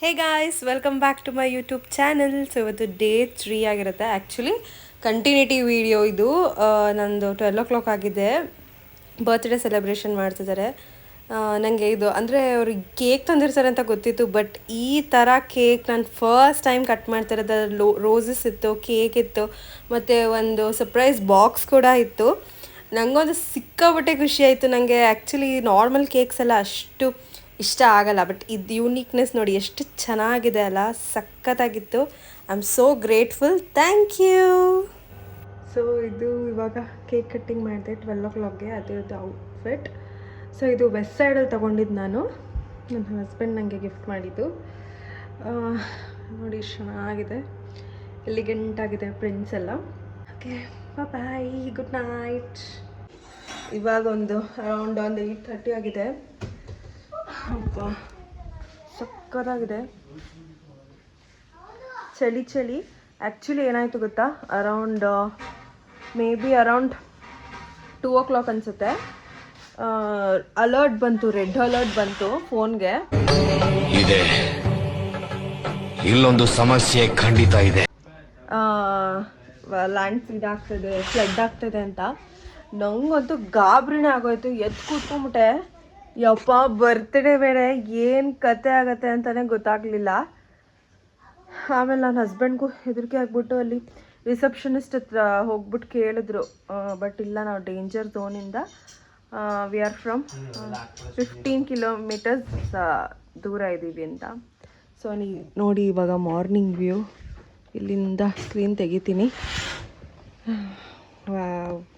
Hey guys welcome back to my YouTube channel. So ಇವತ್ತು day 3 ಆಗಿರುತ್ತೆ. Actually continuity video ಇದು. ನಂದು 12 o'clock ಆಗಿದೆ. ಬರ್ತ್ಡೇ ಸೆಲೆಬ್ರೇಷನ್ ಮಾಡ್ತಿದ್ದಾರೆ. ನನಗೆ ಇದು ಅಂದರೆ ಅವ್ರಿಗೆ ಕೇಕ್ ತಂದಿರ್ತಾರೆ ಅಂತ ಗೊತ್ತಿತ್ತು, ಬಟ್ ಈ ಥರ ಕೇಕ್ ನಾನು ಫಸ್ಟ್ ಟೈಮ್ ಕಟ್ ಮಾಡ್ತಿರೋದು. ರೋಸಸ್ ಇತ್ತು, ಕೇಕ್ ಇತ್ತು, ಮತ್ತು ಒಂದು ಸರ್ಪ್ರೈಸ್ ಬಾಕ್ಸ್ ಕೂಡ ಇತ್ತು. ನನಗೊಂದು ಸಿಕ್ಕಾಪಟ್ಟೆ ಖುಷಿ ಆಯಿತು. ನನಗೆ ಆ್ಯಕ್ಚುಲಿ ನಾರ್ಮಲ್ ಕೇಕ್ಸ್ ಎಲ್ಲ ಅಷ್ಟು ಇಷ್ಟ ಆಗಲ್ಲ, ಬಟ್ ಇದು ಯೂನಿಕ್ನೆಸ್ ನೋಡಿ ಎಷ್ಟು ಚೆನ್ನಾಗಿದೆ ಅಲ್ಲ, ಸಖತ್ತಾಗಿತ್ತು. I am so grateful, thank you. So ಇದು ಇವಾಗ ಕೇಕ್ ಕಟ್ಟಿಂಗ್ ಮಾಡಿದೆ 12 o'clockಗೆ. ಅದ್ರದ್ದು ಔಟ್ಫಿಟ್. ಸೊ ಇದು ವೆಸ್ಟ್ ಸೈಡಲ್ಲಿ ತೊಗೊಂಡಿದ್ದು ನಾನು. ನನ್ನ ಹಸ್ಬೆಂಡ್ ನನಗೆ ಗಿಫ್ಟ್ ಮಾಡಿದ್ದು. ನೋಡಿ ಎಷ್ಟು ಚೆನ್ನಾಗಿದೆ, ಎಲಿಗೆಂಟಾಗಿದೆ ಪ್ರಿಂಟ್ಸ್ ಎಲ್ಲ. ಓಕೆ, ಬಾಯ್, ಗುಡ್ ನೈಟ್. ಇವಾಗ ಅರೌಂಡ್ 8:30 ಆಗಿದೆ. ಅಪ್ಪ ಸಕ್ಕತ್ತಾಗಿದೆ, ಚಳಿ ಚಳಿ. ಆ್ಯಕ್ಚುಲಿ ಏನಾಯಿತು ಗೊತ್ತಾ, ಮೇ ಬಿ ಅರೌಂಡ್ 2 o'clock ಅನಿಸುತ್ತೆ, ಅಲರ್ಟ್ ಬಂತು, ರೆಡ್ ಅಲರ್ಟ್ ಬಂತು ಫೋನ್ಗೆ. ಇದೆ, ಇಲ್ಲೊಂದು ಸಮಸ್ಯೆ ಖಂಡಿತ ಇದೆ. ಲ್ಯಾಂಡ್ ಫ್ಲಡ್ ಆಗ್ತಿದೆ ಅಂತ. ನಂಗಂತೂ ಗಾಬರಿನೇ ಆಗೋಯ್ತು. ಎದ್ದು ಕೂತ್ಕೊಂಡ್ಬಿಟ್ಟೆ. ಯಪ್ಪ, ಬರ್ತ್ಡೇ ಬೇರೆ, ಏನು ಕತೆ ಆಗತ್ತೆ ಅಂತಲೇ ಗೊತ್ತಾಗಲಿಲ್ಲ. ಆಮೇಲೆ ನನ್ನ ಹಸ್ಬೆಂಡ್ಗೂ ಹೆದರಿಕೆ ಆಗ್ಬಿಟ್ಟು ಅಲ್ಲಿ ರಿಸೆಪ್ಷನಿಸ್ಟ್ ಹತ್ರ ಹೋಗ್ಬಿಟ್ಟು ಕೇಳಿದ್ರು, ಬಟ್ ಇಲ್ಲ, ನಾವು ಡೇಂಜರ್ ಝೋನಿಂದ ವಿ ಆರ್ ಫ್ರಮ್ 15 kilometers ದೂರ ಇದ್ದೀವಿ ಅಂತ. ಸೊ ನೋಡಿ ಇವಾಗ ಮಾರ್ನಿಂಗ್ ವ್ಯೂ. ಇಲ್ಲಿಂದ ಸ್ಕ್ರೀನ್ ತೆಗಿತೀನಿ.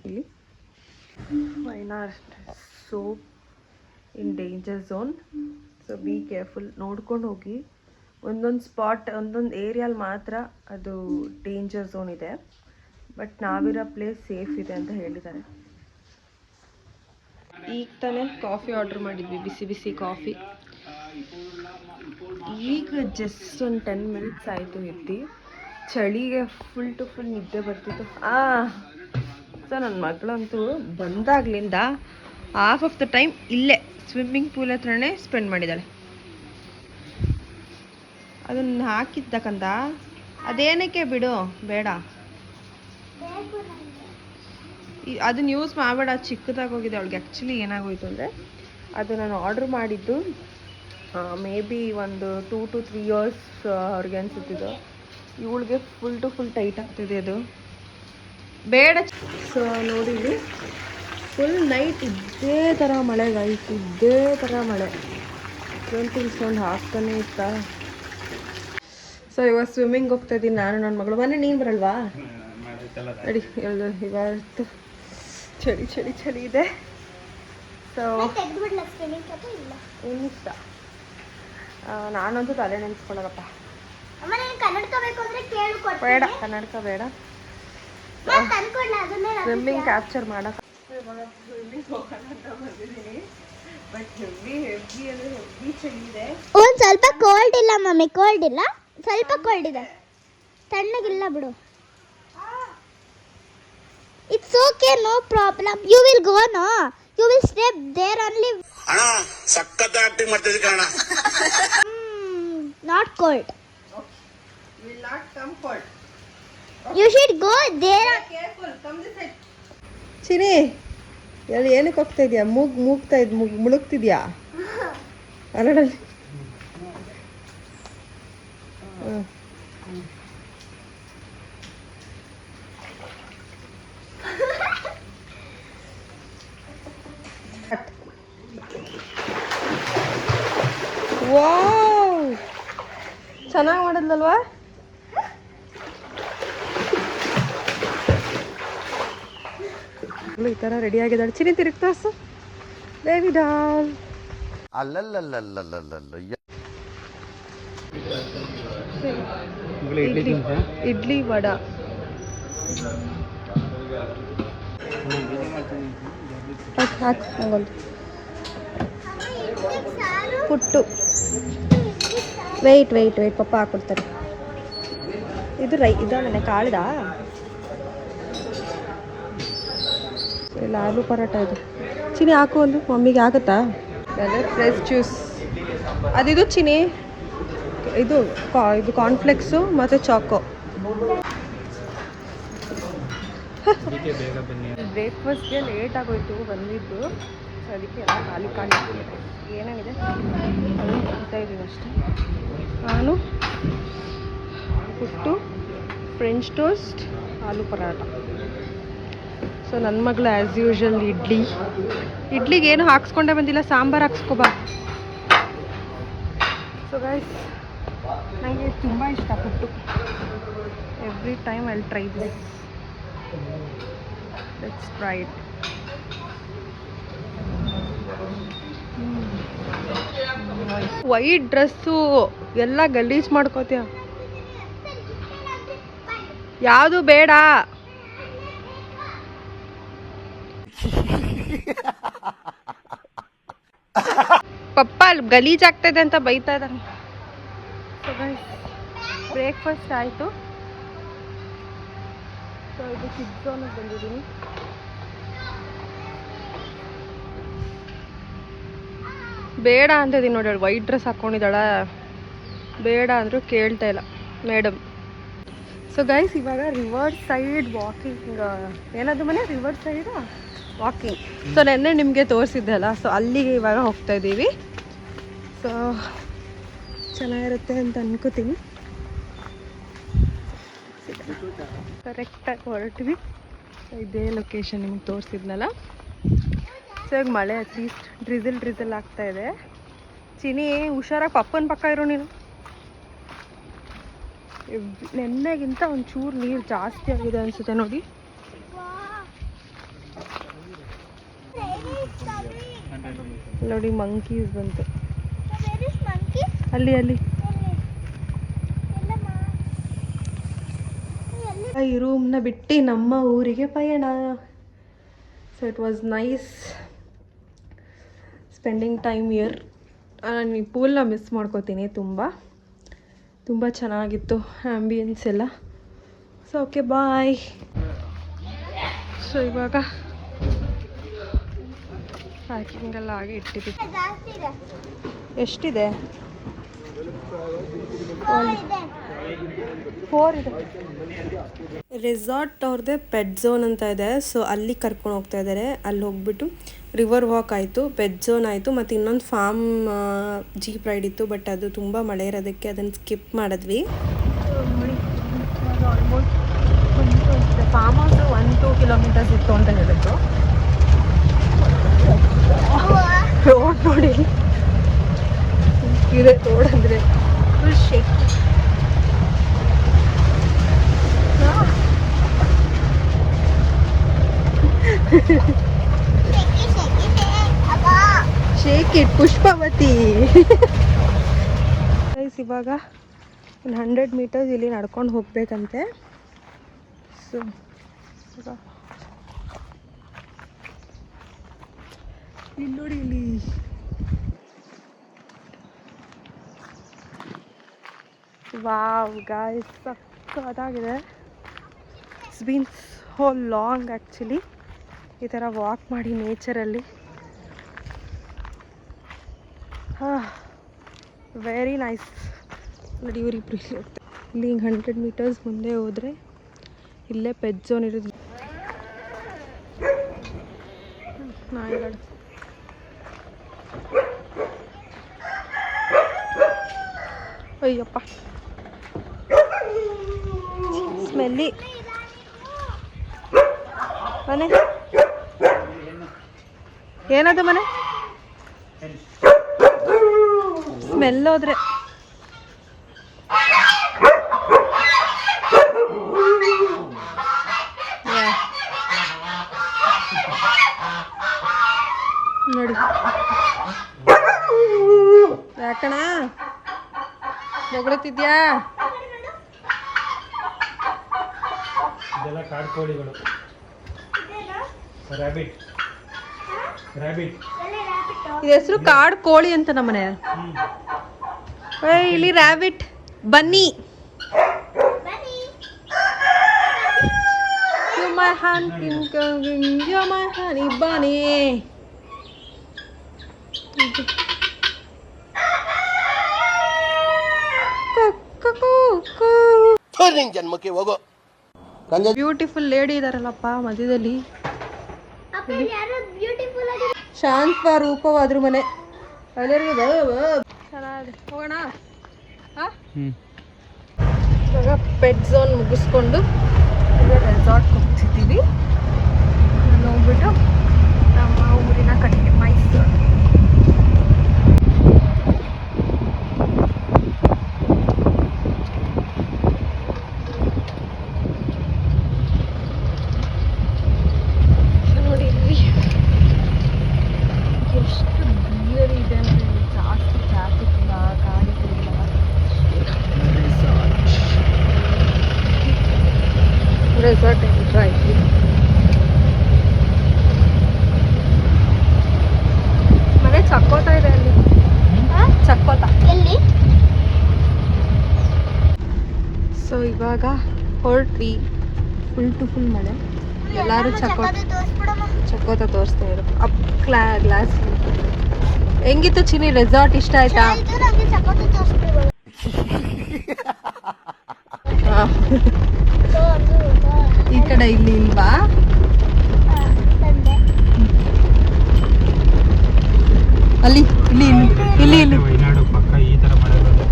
ಇಲ್ಲಿ Wayanad so in danger zone. So be careful, ನೋಡ್ಕೊಂಡು ಹೋಗಿ. ಒಂದೊಂದು ಸ್ಪಾಟ್, ಒಂದೊಂದು ಏರಿಯಾಲಿ ಮಾತ್ರ ಅದು ಡೇಂಜರ್ ಝೋನ್ ಇದೆ, ಬಟ್ ನಾವಿರೋ ಪ್ಲೇಸ್ ಸೇಫ್ ಇದೆ ಅಂತ ಹೇಳಿದ್ದಾರೆ. ಈಗ ತಾನೇ ಕಾಫಿ ಆರ್ಡ್ರ್ ಮಾಡಿದ್ವಿ, ಬಿಸಿ ಬಿಸಿ ಕಾಫಿ. ಈಗ ಜಸ್ಟ್ ಒಂದು 10 minutes ಆಯಿತು ಎದ್ದು. ಚಳಿಗೆ ಫುಲ್ ಟು ಫುಲ್ ನಿದ್ದೆ ಬರ್ತಿತ್ತು. ಸೊ ನನ್ನ ಮಗಳಂತೂ ಬಂದಾಗ್ಲಿಂದ ಹಾಫ್ ಆಫ್ ದ ಟೈಮ್ ಇಲ್ಲೇ ಸ್ವಿಮ್ಮಿಂಗ್ ಪೂಲ್ ಹತ್ರನೇ ಸ್ಪೆಂಡ್ ಮಾಡಿದ್ದಾಳೆ. ಅದನ್ನು ಹಾಕಿದ್ದಕ್ಕಂತ ಅದೇನಕ್ಕೆ ಬಿಡು, ಬೇಡ, ಅದನ್ನ ಯೂಸ್ ಮಾಡಬೇಡ. ಚಿಕ್ಕದಾಗಿ ಹೋಗಿದೆ ಅವಳಿಗೆ. ಆ್ಯಕ್ಚುಲಿ ಏನಾಗೋಯ್ತು ಅಂದರೆ, ಅದು ನಾನು ಆರ್ಡ್ರ್ ಮಾಡಿದ್ದು ಮೇ ಬಿ ಒಂದು 2 to 3 years ಅವ್ರಿಗೆ ಅನಿಸುತ್ತಿದ್ದು. ಇವಳಿಗೆ ಫುಲ್ ಟು ಫುಲ್ ಟೈಟ್ ಆಗ್ತಿದೆ ಅದು, ಬೇಡ. ಸೊ ನೋಡಿದ್ವಿ, ಫುಲ್ ನೈಟ್ ಇದೇ ಥರ ಮಳೆ ಗೈಸ್, ಇದೇ ಥರ ಮಳೆ. ಸೌಂಡ್ ಹಾಕ್ತಾನೆ ಇತ್ತಾ. ಸೊ ಇವಾಗ ಸ್ವಿಮ್ಮಿಂಗ್ ಹೋಗ್ತಾ ಇದ್ದೀನಿ ನಾನು, ನನ್ನ ಮಗಳು. ಮನೆ ನೀನು ಬರಲ್ವಾ? ನಡಿ, ಇವತ್ತು ಚಳಿ ಚಳಿ ಚಳಿ ಇದೆ. ಸೊ ಏನಿಷ್ಟ, ನಾನಂತೂ ತಲೆ ನೆನೆಸ್ಕೊಳ್ಳೋದಪ್ಪ. ಬೇಡ, ಕನ್ನಡಕ ಬೇಡ. ಸ್ವಿಮ್ಮಿಂಗ್ ಕ್ಯಾಪ್ಚರ್ ಮಾಡೋಕೆ ಸ್ವಿಮ್ಮಿಂಗ್ ಹೋಗೋಣ ಅಂತ ಬಂದಿದ್ದೀನಿ, ಬಟ್ ಹೆವಿ ಅಂದರೆ ಹೆವಿ ಚಳಿ ಇದೆ. ಒಂದು ಸ್ವಲ್ಪ ಕೋಲ್ಡ್ ಇಲ್ಲ ಮಮ್ಮಿ, ಕೋಲ್ಡ್ ಇಲ್ಲ, ಸ್ವಲ್ಪ ಕೋಲ್ಡ್ ಇದೆ, ತಣ್ಣಗಿಲ್ಲ ಬಿಡು. It's okay, no problem. You will go, no you will stay there only. ಅಣ್ಣ ಸಕ್ಕತ್ತ ಆಕ್ಟಿಂಗ್ ಮಾಡ್ತಿದ್ದೀವಿ ಕಣ. Not cold, will not come cold. You should go there. Careful, come this side. Chini, ಏನಕ್ಕೆ ಹೋಗ್ತಾ ಇದೆಯಾ? ಮುಳುಗ್ತಿದ್ಯಾ ಕನ್ನಡಲ್ಲಿ? ವಾವ್, ಚೆನ್ನಾಗಿ ಮಾಡಿದ್ಲಲ್ವಾ? ಈ ಥರ ರೆಡಿ ಆಗಿದ್ದಾಳೆ. ಚಿನಿ ತಿರುಗ್ತಾ ಬೇಬಿ ಡಾಲ್. ಇಡ್ಲಿ ವಡ, ಹಾಕೊಂದು ಪುಟ್ಟು. ವೆಯ್ಟ್ ಪಪ್ಪ ಹಾಕೊಡ್ತಾರೆ. ಇದು ಇದೊಳ್ಳೆ ಕಾಳ್ದ ಇಲ್ಲ, ಆಲೂ ಪರೋಟ ಇದು. ಚಿನಿ ಹಾಕು ಒಂದು, ಮಮ್ಮಿಗೆ ಆಗುತ್ತಾ? ಫ್ರೆಶ್ ಜ್ಯೂಸ್ ಅದಿದು ಚಿನಿ. ಇದು ಇದು ಕಾರ್ನ್ಫ್ಲೆಕ್ಸು ಮತ್ತು ಚಾಕೋ. ಬ್ರೇಕ್ಫಾಸ್ಟ್ಗೆ ಲೇಟ್ ಆಗೋಯ್ತು ಬಂದಿದ್ದು, ಸೊ ಅದಕ್ಕೆ ಎಲ್ಲ ಖಾಲಿ ಖಾಲಿ ಏನೇನಿದೆ ಅದನ್ನು ತಿಂತಾ ಇದ್ದೀವಿ ಅಷ್ಟೇ. ನಾನು ಪುಟ್ಟು, ಫ್ರೆಂಚ್ ಟೋಸ್ಟ್, ಆಲೂ ಪರಾಟ. ಸೊ ನನ್ನ ಮಗಳು ಆ್ಯಸ್ ಯೂಶ್ವಲ್ ಇಡ್ಲಿಗೆ ಏನು ಹಾಕ್ಸ್ಕೊಂಡೇ ಬಂದಿಲ್ಲ, ಸಾಂಬಾರು ಹಾಕ್ಸ್ಕೊಬಾ. ಸೊ ಗೈಸ್ ನನಗೆ ತುಂಬ ಇಷ್ಟ ಪುಟ್ಟು. Every time I will try this. Let's try it. White dress ಎಲ್ಲ ಗಲೀಜ್ ಮಾಡ್ಕೋತೀಯ. ಯಾವುದು ಬೇಡ. ಪಪ್ಪ ಅಲ್ಲಿ ಗಲೀಜ್ ಆಗ್ತಾಯಿದೆ ಅಂತ ಬೈತಾ ಇದ್ದಾರೆ. ಸೊ ಗೈಸ್ ಬ್ರೇಕ್ಫಾಸ್ಟ್ ಆಯಿತು. ಸೊ ಇದು ಕಿಡ್ ಝೋನಿಗೆ ಬಂದಿದ್ದೀನಿ. ಬೇಡ ಅಂತಿದ್ದೀನಿ ನೋಡಿ, ಅವಳು ವೈಟ್ ಡ್ರೆಸ್ ಹಾಕ್ಕೊಂಡಿದ್ದಾಳ. ಬೇಡ ಅಂದರೂ ಕೇಳ್ತಾ ಇಲ್ಲ ಮೇಡಮ್. ಸೊ ಗೈಸ್ ಇವಾಗ ರಿವರ್ ಸೈಡ್ ವಾಕಿಂಗ್, ಏನದು ಮನೆ ರಿವರ್ ಸೈಡ್ ವಾಕಿಂಗ್. ಸೊ ನೆನ್ನೆ ನಿಮಗೆ ತೋರಿಸಿದ್ದೆ ಅಲ್ಲ, ಸೊ ಅಲ್ಲಿಗೆ ಇವಾಗ ಹೋಗ್ತಾ ಇದ್ದೀವಿ. ಸೊ ಚೆನ್ನಾಗಿರುತ್ತೆ ಅಂತ ಅನ್ಕೋತೀನಿ. ಕರೆಕ್ಟಾಗಿ ಹೊರಟ್ವಿ. ಇದೇ ಲೊಕೇಶನ್ ನಿಮಗೆ ತೋರಿಸಿದ್ನಲ್ಲ. ಸೊ ಈಗ ಮಳೆ ಅಟ್ಲೀಸ್ಟ್ ಡ್ರಿಸಲ್ ಆಗ್ತಾ ಇದೆ. ಚಿನಿ ಹುಷಾರಾಗಿ ಪಪ್ಪನ ಪಕ್ಕ ಇರೋ ನೀನು. ನೆನ್ನೆಗಿಂತ ಒಂಚೂರು ನೀರು ಜಾಸ್ತಿ ಆಗಿದೆ ಅನಿಸುತ್ತೆ ನೋಡಿ. ನೋಡಿ ಮಂಕೀಸ್ ಬಂತು ಅಲ್ಲಿ. ಈ ರೂಮ್ನ ಬಿಟ್ಟು ನಮ್ಮ ಊರಿಗೆ ಪಯಣ. So it was nice spending time year. ನಾನು ಈ ಪೂಲ್ನ ಮಿಸ್ ಮಾಡ್ಕೋತೀನಿ, ತುಂಬ ಚೆನ್ನಾಗಿತ್ತು ಆ್ಯಂಬಿಯನ್ಸ್ ಎಲ್ಲ. So okay bye. ಸೊ ಇವಾಗ ಪ್ಯಾಕಿಂಗೆಲ್ಲ ಆಗಿ ಇಟ್ಟಿದ್ದೀವಿ. ಎಷ್ಟಿದೆ? 4 ಇದೆ. ರೆಸಾರ್ಟ್ ಅವ್ರದ್ದೇ ಪೆಟ್ ಝೋನ್ ಅಂತ ಇದೆ. ಸೊ ಅಲ್ಲಿ ಕರ್ಕೊಂಡು ಹೋಗ್ತಾ ಇದ್ದಾರೆ. ಅಲ್ಲಿ ಹೋಗ್ಬಿಟ್ಟು ರಿವರ್ ವಾಕ್ ಆಯಿತು, ಪೆಟ್ ಝೋನ್ ಆಯಿತು, ಮತ್ತು ಇನ್ನೊಂದು ಫಾರ್ಮ್ ಜೀಪ್ ರೈಡ್ ಇತ್ತು. ಬಟ್ ಅದು ತುಂಬ ಮಳೆ ಇರೋದಕ್ಕೆ ಅದನ್ನು ಸ್ಕಿಪ್ ಮಾಡಿದ್ವಿ. ಆಲ್ಮೋಸ್ಟ್ ಫಾರ್ಮ್ ಹೌಸ್ 1-2 ಕಿಲೋಮೀಟರ್ಸ್ ಇತ್ತು ಅಂತ ಹೇಳಿದ್ರು. ರೋಡ್ ನೋಡಿ ಇದೆ, ರೋಡ್ ಅಂದರೆ full shake. Shake it Pushpavati. ಇವಾಗ ಒಂದು 100 ಮೀಟರ್ಸ್ ಇಲ್ಲಿ ನಡ್ಕೊಂಡು ಹೋಗ್ಬೇಕಂತೆ. ಸೊ ಇಲ್ಲಿ ನೋಡಿ, ಇಲ್ಲಿ ವಾವ್ ಗಾಯ್ಸ್ ಸಕ್ಕತ್ತಾಗಿದೆ. It's been so long actually ಈ ಥರ ವಾಕ್ ಮಾಡಿ ನೇಚರಲ್ಲಿ. Very nice. ನೋಡಿ ಇವರಿಬ್ರು ಇಲ್ಲಿ ಹೋಗ್ತಾರೆ. ಇಲ್ಲಿ ಹಿಂಗೆ 100 ಮೀಟರ್ಸ್ ಮುಂದೆ ಹೋದರೆ ಇಲ್ಲೇ ಪೆಟ್ ಝೋನ್ ಇರೋದು. ನಾಯಿಗಳು ಅಯ್ಯಪ್ಪ ಸ್ಮೆಲ್ಲಿ. ಮನೆ ಏನದು ಮನೆ ಸ್ಮೆಲ್ ಹೋದ್ರೆ ನೋಡಿ. ಯಾಕಣ ಬೊಗಳುತ್ತಿದ್ಯಾ? ಇದೆಲ್ಲ ಕಾಡು ಕೋಳಿಗಳು. ರ್ಯಾಬಿಟ್ ಇದು ಹೆಸರು ಕಾಡು ಕೋಳಿ ಅಂತ ನಮ್ಮನೆ. ಇಲ್ಲಿ ರ್ಯಾಬಿಟ್ ಬನ್ನಿ. my honey bunny. ಜನ್ಮಕ್ಕೆ ಹೋಗೋ ಬ್ಯೂಟಿಫುಲ್ ಲೇಡಿ ಇದಾರಲ್ಲಪ್ಪ ಮಧ್ಯದಲ್ಲಿ. ಅಪ್ಪ ಯಾರು ಬ್ಯೂಟಿಫುಲ್ ಆಗಿ ಶಾಂತ ರೂಪವಾದ್ರು ಮನೆ ಎಲ್ಲರಿಗೂ ಚೆನ್ನಾಗಿದೆ. ಹೋಗೋಣ. ಇವಾಗ ಪೆಟ್ ಝೋನ್ ಮುಗಿಸ್ಕೊಂಡು ಈಗ ರೆಸಾರ್ಟ್ಗೆ ಹೋಗ್ತಿದ್ದೀವಿ. ಹೋಗ್ಬಿಟ್ಟು ನಮ್ಮ ಊರಿನ ಕಡೆಗೆ ಮೈಸೂರು. ನೋಡಿ ಇಲ್ಲಿ ಎಷ್ಟು ಗ್ರೀನರಿ ಇದೆ ಅಂದರೆ ಜಾಸ್ತಿ ಟ್ರಾಫಿಕ್ ಇಲ್ಲ, ಗಾಡಿಗಳಿಲ್ಲ. ರೆಸಾರ್ಟ್ ಎಂಟ್ರ್ ಆಯ್ತು. ಮನೆ ಚಕ್ಕೋತಾ ಇದೆ ಅಲ್ಲಿ, ಚಕ್ಕೋತ. ಎಲ್ಲಿ ಸೊ ಇವಾಗ ಹೊರಟ್ವಿ. ಫುಲ್ ಟು ಫುಲ್ ಮಳೆ. ಎಲ್ಲರೂ ಚಕ್ಕೋತ ತೋರಿಸ್ತಾ ಇದ್ರು. ಅಪ್ ಗ್ಲಾಸ್ ಹೆಂಗಿತ್ತು ಚಿನಿ? ರೆಸಾರ್ಟ್ ಇಷ್ಟ ಆಯ್ತಾ? ನಂಗೆ ಚಪಾತಿ ತೋರಿಸ್ಬಿಡು. ಈ ಕಡೆ ಇಲ್ಲಿ ಇಲ್ವಾ? ಅಲ್ಲಿ ಇಲ್ಲಿ ಇಲ್ಲಿ ಇಲ್ಲಿ ವಯನಾಡು ಪಕ್ಕ ಈ ತರ ಮಳೆ ಬರೋದು.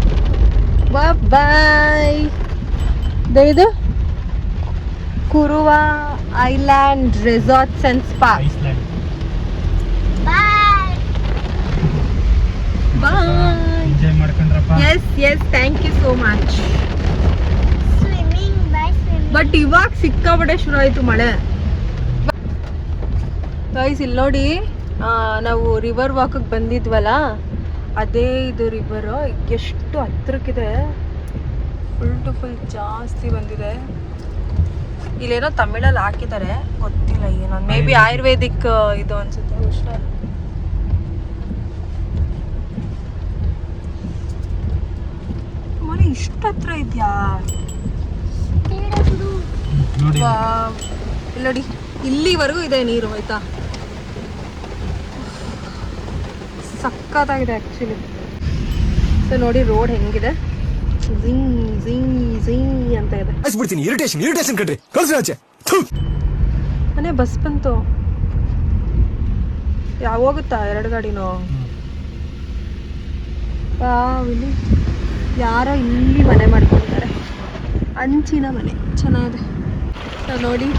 ಬಾಯ್. ಇದು Kuruva island resorts and spa. Island. Bye bye. Enjoy ಮಾಡ್ಕೊಂಡ್ರಪ್ಪ. Yes thank you so much. Swimming bye swimming. But ಇವಾಗ ಸಿಕ್ಕಾಪಟ್ಟೆ ಶುರು ಆಯ್ತು ಮಳೆ. ಗೈಸ್ ಇಲ್ಲಿ ನೋಡಿ, ನಾವು ರಿವರ್ ವಾಕಿಗೆ ಬಂದಿದ್ವಲ್ಲ, ಅದೇ ಇದು ರಿವರು. ಎಷ್ಟು ಹತ್ರಕ್ಕಿದೆ, ಫುಲ್ ಟು ಫುಲ್ ಜಾಸ್ತಿ ಬಂದಿದೆ. ಇಲ್ಲೇನೋ ತಮಿಳಲ್ಲಿ ಹಾಕಿದ್ದಾರೆ, ಗೊತ್ತಿಲ್ಲ ಏನೋ. ಮೇ ಬಿ ಆಯುರ್ವೇದಿಕ್ ಇದು ಅನ್ಸುತ್ತೆ. ಹುಷಾರ್. ಮನೆ ಇಷ್ಟು ಹತ್ರ ಇದೆಯಾ? ನೋಡಿ ಇಲ್ಲಿ ನೋಡಿ, ಇಲ್ಲಿವರೆಗೂ ಇದೆ ನೀರು. ಆಯ್ತಾ, ಸಕ್ಕತ್ತಾಗಿದೆ ಆ್ಯಕ್ಚುಲಿ. ಸೊ ನೋಡಿ ರೋಡ್ ಹೆಂಗಿದೆ, ಝಿಂಗ್ ಝಿಂಗ್ ಝಿಂಗ್ ಅಂತ ಇದೆ. ಇರಿಟೇಷನ್ ಕಣ್ರಿ, ಕಳ್ಸಿ ಆಚೆ. ಮನೆ ಬಸ್ ಬಂತು. ಯಾವ ಹೋಗುತ್ತಾ? 2 ಗಾಡಿನೋ. ಇಲ್ಲಿ ಯಾರೋ ಇಲ್ಲಿ ಮನೆ ಮಾಡ್ಕೊಂಡಿದ್ದಾರೆ, ಅಂಚಿನ ಮನೆ, ಚೆನ್ನಾಗಿದೆ. ಸೊ ನೋಡಿ,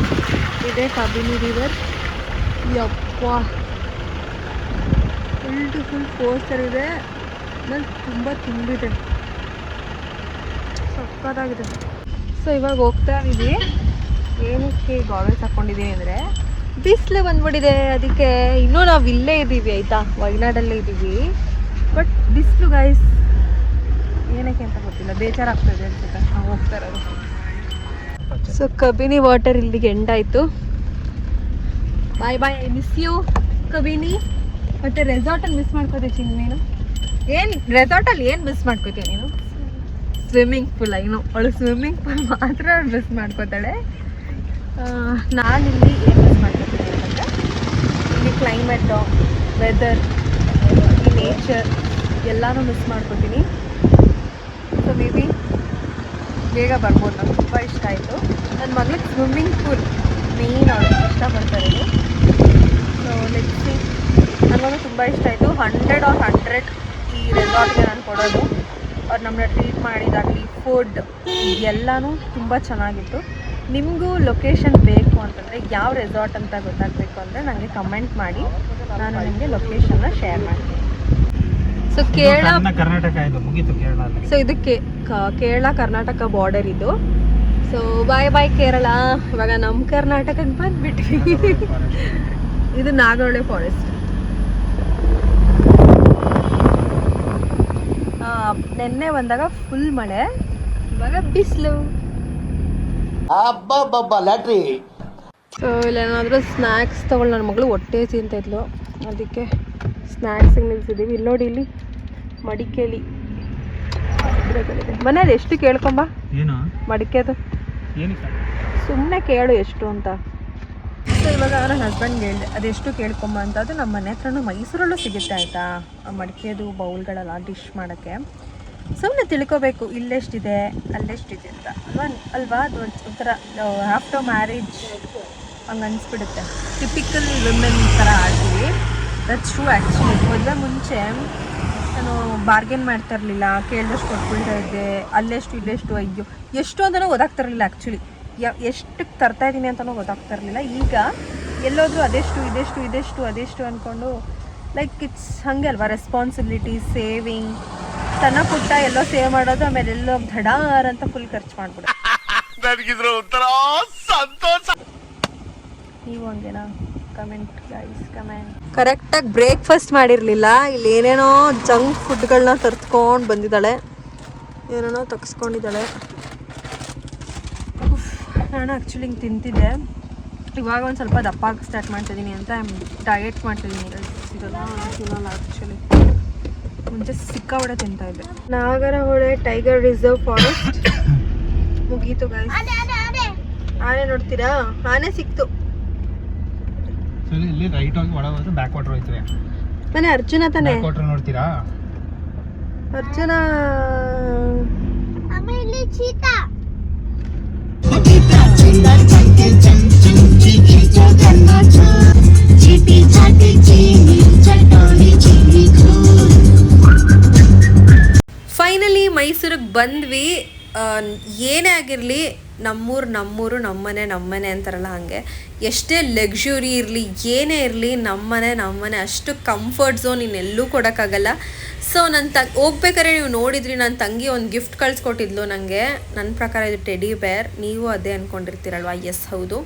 ಇದೆ ಕಬಿನಿ ರಿವರ್. ಯಪ್ಪ, ಫುಲ್ ಟು ಫುಲ್ ಪೋಸ್ಟರ್ ಇದೆ. ಆಮೇಲೆ ತುಂಬ ತುಂಬಿದೆ, ಸಕ್ಕತ್ತಾಗಿದೆ. ಸೊ ಇವಾಗ ಹೋಗ್ತಾ ಇದ್ದೀವಿ. ಏನಕ್ಕೆ ಗಾಗಲ್ಸ್ ಹಾಕ್ಕೊಂಡಿದ್ದೀನಿ ಅಂದರೆ ಬಿಸಿಲು ಬಂದ್ಬಿಟ್ಟಿದೆ, ಅದಕ್ಕೆ. ಇನ್ನೂ ನಾವು ಇಲ್ಲೇ ಇದ್ದೀವಿ ಆಯಿತಾ, ವಯನಾಡಲ್ಲೇ ಇದ್ದೀವಿ. ಬಟ್ ಬಿಸಿಲು ಗೈಸ್ ಏನಕ್ಕೆ ಅಂತ ಗೊತ್ತಿಲ್ಲ, ಬೇಜಾರಾಗ್ತದೆ ಅನ್ಸುತ್ತೆ ನಾವು ಹೋಗ್ತಾ ಇರೋದು. ಸೊ ಕಬಿನಿ ವಾಟರ್ ಇಲ್ಲಿಗೆ ಎಂಡ್ ಆಯಿತು. ಬಾಯ್ ಬಾಯ್, ಐ ಮಿಸ್ ಯು ಕಬಿನಿ. ಮತ್ತು ರೆಸಾರ್ಟಲ್ಲಿ ಮಿಸ್ ಮಾಡ್ಕೋತೀವಿ ಚಿನ್ನ ನೀನು. ಏನು ರೆಸಾರ್ಟಲ್ಲಿ ಏನು ಮಿಸ್ ಮಾಡ್ಕೋತೀಯ ನೀನು? Swimming pool. ಐನೋ ಅವಳು ಸ್ವಿಮ್ಮಿಂಗ್ ಪೂಲ್ ಮಾತ್ರ ಮಿಸ್ ಮಾಡ್ಕೋತಾಳೆ. ನಾನಿಲ್ಲಿ ಏನು ಮಿಸ್ ಮಾಡ್ಕೋತೀನಿ ಅಂತಂದರೆ, ಇಲ್ಲಿ ಕ್ಲೈಮೇಟು, ವೆದರ್, ಈ ನೇಚರ್ ಎಲ್ಲನೂ ಮಿಸ್ ಮಾಡ್ಕೋತೀನಿ. ಸೊ ಮೇ ಬಿ ಬೇಗ ಬರ್ಬೋದು. ನಂಗೆ ತುಂಬ ಇಷ್ಟ ಆಯಿತು. ನನ್ನ ಮಗಳಿಗೆ ಸ್ವಿಮ್ಮಿಂಗ್ ಪೂಲ್ ಮೇಯ್ನ್ ಅವಳು ಇಷ್ಟಪಡ್ತಾರೆ. So let's see. ನನಗೂ ತುಂಬ ಇಷ್ಟ ಆಯಿತು. 100 on 100 ಈ ರೆಸಾರ್ಟ್ಗೆ ನಾನು ಕೊಡೋದು. ಅವ್ರು ನಮ್ಮನ್ನ ಟ್ರೀಟ್ ಮಾಡಿದಾಗಲಿ, ಫುಡ್ ಎಲ್ಲನೂ ತುಂಬ ಚೆನ್ನಾಗಿತ್ತು. ನಿಮಗೂ ಲೊಕೇಶನ್ ಬೇಕು ಅಂತಂದರೆ, ಯಾವ ರೆಸಾರ್ಟ್ ಅಂತ ಗೊತ್ತಾಗಬೇಕು ಅಂದರೆ ನನಗೆ ಕಮೆಂಟ್ ಮಾಡಿ, ನಾನು ನಿಮಗೆ ಲೊಕೇಶನ್ನ ಶೇರ್ ಮಾಡ್ತೀನಿ. ಸೊ ಕೇರಳ, ಕರ್ನಾಟಕ ಇದು ಮುಗೀತು. ಕೇರಳ. ಸೊ ಇದು ಕೇರಳ ಕರ್ನಾಟಕ ಬಾರ್ಡರ್ ಇದು. ಸೊ ಬಾಯ್ ಬಾಯ್ ಕೇರಳ. ಇವಾಗ ನಮ್ಮ ಕರ್ನಾಟಕಕ್ಕೆ ಬಂದ್ಬಿಟ್ವಿ. ಇದು ನಾಗರಹೊಳೆ ಫಾರೆಸ್ಟ್. ನೆನ್ನೆ ಬಂದಾಗ ಫುಲ್ ಮಳೆ, ಇವಾಗ ಬಿಸಿಲು. ಲ್ಯಾಟ್ರಿ. ಸೊ ಇಲ್ಲೇನಾದರೂ ಸ್ನ್ಯಾಕ್ಸ್ ತೊಗೊಳ್ಳಿ. ನನ್ನ ಮಗಳು ಹೊಟ್ಟೆ ತಿಂತಿದ್ಲು, ಅದಕ್ಕೆ ಸ್ನ್ಯಾಕ್ಸಿಗೆ ನಿಲ್ಸಿದ್ದೀವಿ. ಇಲ್ಲಿ ನೋಡಿ, ಇಲ್ಲಿ ಮಡಿಕೇಲಿ ಗಿಡಗಳಿದೆ. ಮನೇಲಿ ಎಷ್ಟು ಕೇಳ್ಕೊಂಬ ಏನು ಮಡಿಕೆದು, ಏನಕ್ಕೆ ಸುಮ್ಮನೆ ಕೇಳು ಎಷ್ಟು ಅಂತ. ಸೊ ಇವಾಗ ನನ್ನ ಹಸ್ಬೆಂಡ್ಗೆ ಹೇಳಿದೆ ಅದೆಷ್ಟು ಕೇಳ್ಕೊಂಬ ಅಂತ. ಅದು ನಮ್ಮ ಮನೆ ಹತ್ರನೂ ಮೈಸೂರಲ್ಲೂ ಸಿಗುತ್ತೆ ಆಯಿತಾ, ಮಡಿಕೆದು ಬೌಲ್ಗಳೆಲ್ಲ ಡಿಶ್ ಮಾಡೋಕ್ಕೆ. ಸುಮ್ಮನೆ ತಿಳ್ಕೊಬೇಕು ಇಲ್ಲೆಷ್ಟಿದೆ ಅಲ್ಲೆಷ್ಟಿದೆ ಅಂತ ಅಲ್ವಾ ಅದು ಒಂಥರ ಆಫ್ಟರ್ ಮ್ಯಾರೇಜ್ ಹಂಗೆ ಅನಿಸ್ಬಿಡುತ್ತೆ. ಟಿಪಿಕಲ್ ವಿಮೆನ್ ಥರ ಆಡ್ತೀವಿ. That's true actually. ಮದುವೆ ಮುಂಚೆ ನಾನು ಬಾರ್ಗೇನ್ ಮಾಡ್ತಾ ಇರಲಿಲ್ಲ, ಕೇಳಿದಷ್ಟು ಕೊಟ್ಬಿಡ್ತಾ ಇದ್ದೆ. ಅಲ್ಲೆಷ್ಟು ಇಲ್ಲೆಷ್ಟು, ಅಯ್ಯೋ ಎಷ್ಟು ಅಂತಲೂ ಗೊತ್ತಾಗ್ತಾ ಇರಲಿಲ್ಲ ಆ್ಯಕ್ಚುಲಿ. ಎಷ್ಟಕ್ಕೆ ತರ್ತಾ ಇದ್ದೀನಿ ಅಂತಲೂ ಗೊತ್ತಾಗ್ತಾ ಇರಲಿಲ್ಲ. ಈಗ ಎಲ್ಲೋದ್ರೂ ಇದೆಷ್ಟು ಅದೆಷ್ಟು ಅಂದ್ಕೊಂಡು ಲೈಕ್ ಇಟ್ಸ್ ಹಾಗೆ ಅಲ್ವಾ, ರೆಸ್ಪಾನ್ಸಿಬಿಲಿಟಿ, ಸೇವಿಂಗ್, ಸಣ್ಣ ಪುಟ್ಟ ಎಲ್ಲೋ ಸೇವ್ ಮಾಡೋದು, ಆಮೇಲೆ ಎಲ್ಲೋ ಧಡಾರ್ ಅಂತ ಫುಲ್ ಖರ್ಚು ಮಾಡ್ಬಿಡೋದು. ನನಗಿದ್ರ ಒಂಥರ ಸಂತೋಷ. ನೀವು ಹಂಗೇನಾ? Comment guys, comment. ಕರೆಕ್ಟಾಗಿ ಬ್ರೇಕ್ಫಾಸ್ಟ್ ಮಾಡಿರಲಿಲ್ಲ. ಇಲ್ಲಿ ಏನೇನೋ ಜಂಕ್ ಫುಡ್ಗಳನ್ನ ತರ್ತ್ಕೊಂಡು ಬಂದಿದ್ದಾಳೆ, ಏನೇನೋ ತಗ್ಸ್ಕೊಂಡಿದ್ದಾಳೆ. ನಾನು ಆ್ಯಕ್ಚುಲಿ ಹಿಂಗೆ ತಿಂತಿದ್ದೆ. ಇವಾಗ ಒಂದು ಸ್ವಲ್ಪ ದಪ್ಪ ಸ್ಟಾರ್ಟ್ ಮಾಡ್ತಿದ್ದೀನಿ ಅಂತ ಡಯಟ್ ಮಾಡ್ತಿದ್ದೀನಿ. ಸಿಗಲ್ಲ ಆ್ಯಕ್ಚುಲಿ. ಮುಂಚೆ ಸಿಕ್ಕಾಬಡೆ ತಿಂತಾಯಿದ್ದೆ. ನಾಗರಹೊಳೆ ಟೈಗರ್ ರಿಸರ್ವ್ ಫಾರೆಸ್ಟ್ ಮುಗೀತು ಗೈಸ್. ಆನೆ ನೋಡ್ತೀರಾ? ಆನೆ ಸಿಕ್ತು. ಇಲ್ಲಿ ರೈಟ್ ಹೋಗಿ ಒಳಗೆ ಹೋದ್ರೆ ಬ್ಯಾಕ್ ವಾಟರ್ ಹೋಯ್ತದೆ. ಮನೆ ಅರ್ಜುನ ತಾನೆ? ಬ್ಯಾಕ್ ವಾಟರ್ ನೋಡ್ತೀರಾ? ಅರ್ಜುನ. ಆಮೇಲೆ ಚೀತಾ. ಫೈನಲಿ ಮೈಸೂರಿಗೆ ಬಂದ್ವಿ. ಏನೇ ಆಗಿರಲಿ ನಮ್ಮೂರು ನಮ್ಮನೆ ಅಂತಾರಲ್ಲ ಹಾಗೆ. ಎಷ್ಟೇ ಲಕ್ಸುರಿ ಇರಲಿ, ಏನೇ ಇರಲಿ, ನಮ್ಮನೆ ಅಷ್ಟು ಕಂಫರ್ಟ್ ಝೋನ್ ಇನ್ನೆಲ್ಲೂ ಕೊಡೋಕ್ಕಾಗಲ್ಲ. ಸೊ ನನ್ನ ಹೋಗ್ಬೇಕಾದ್ರೆ ನೀವು ನೋಡಿದ್ರಿ, ನನ್ನ ತಂಗಿ ಒಂದು ಗಿಫ್ಟ್ ಕಳಿಸ್ಕೊಟ್ಟಿದ್ಲು ನನಗೆ. ನನ್ನ ಪ್ರಕಾರ ಇದು ಟೆಡಿ ಬೇರ್. ನೀವು ಅದೇ ಅಂದ್ಕೊಂಡಿರ್ತೀರಲ್ವ? ಎಸ್, ಹೌದು.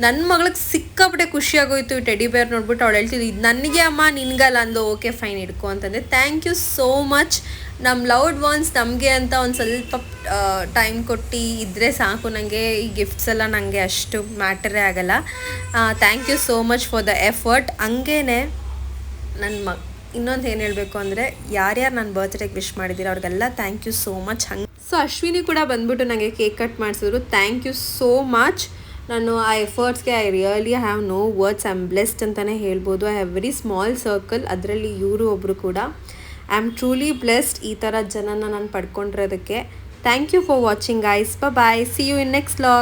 ನನ್ನ ಮಗಳಿಗೆ ಸಿಕ್ಕಾಪಟ್ಟೆ ಖುಷಿಯಾಗೋಯ್ತು ಈ ಟೆಡಿ ಬೇರ್ ನೋಡ್ಬಿಟ್ಟು. ಅವಳು ಹೇಳ್ತಿದ್ದು ಇದು ನನಗೆ ಅಮ್ಮ, ನಿನ್ಗಲ್ಲ ಅಂದು. ಓಕೆ ಫೈನ್, ಇಟ್ಕೊ ಅಂತಂದೆ. Thank you so much. ನಮ್ಮ ಲವ್ಡ್ ಒನ್ಸ್ ನಮಗೆ ಅಂತ ಒಂದು ಸ್ವಲ್ಪ ಟೈಮ್ ಕೊಟ್ಟು ಇದ್ದರೆ ಸಾಕು. ನನಗೆ ಈ ಗಿಫ್ಟ್ಸ್ ಎಲ್ಲ ನನಗೆ ಅಷ್ಟು ಮ್ಯಾಟರೇ ಆಗಲ್ಲ. Thank you so much for the effort. ಹಂಗೇನೆ ನನ್ನ ಇನ್ನೊಂದು ಏನು ಹೇಳಬೇಕು ಅಂದರೆ, ಯಾರ್ಯಾರು ನನ್ನ ಬರ್ತ್ಡೇಗೆ ವಿಶ್ ಮಾಡಿದ್ದೀರ ಅವ್ರಿಗೆಲ್ಲ thank you so much. So Ashwini ಕೂಡ ಬಂದ್ಬಿಟ್ಟು ನನಗೆ ಕೇಕ್ ಕಟ್ ಮಾಡಿಸಿದ್ರು. Thank you so much. ನಾನು ಆ ಎಫರ್ಟ್ಸ್ಗೆ I really have no words. I am blessed ಅಂತಲೇ ಹೇಳ್ಬೋದು. I have very small circle. ಅದರಲ್ಲಿ ಇವರು ಒಬ್ಬರು ಕೂಡ. ಐ ಆಮ್ ಟ್ರೂಲಿ ಬ್ಲೆಸ್ಡ್ ಈ ಥರ ಜನನ ನಾನು ಪಡ್ಕೊಂಡಿರೋದಕ್ಕೆ. Thank you for watching guys. Bye. See you in next vlog.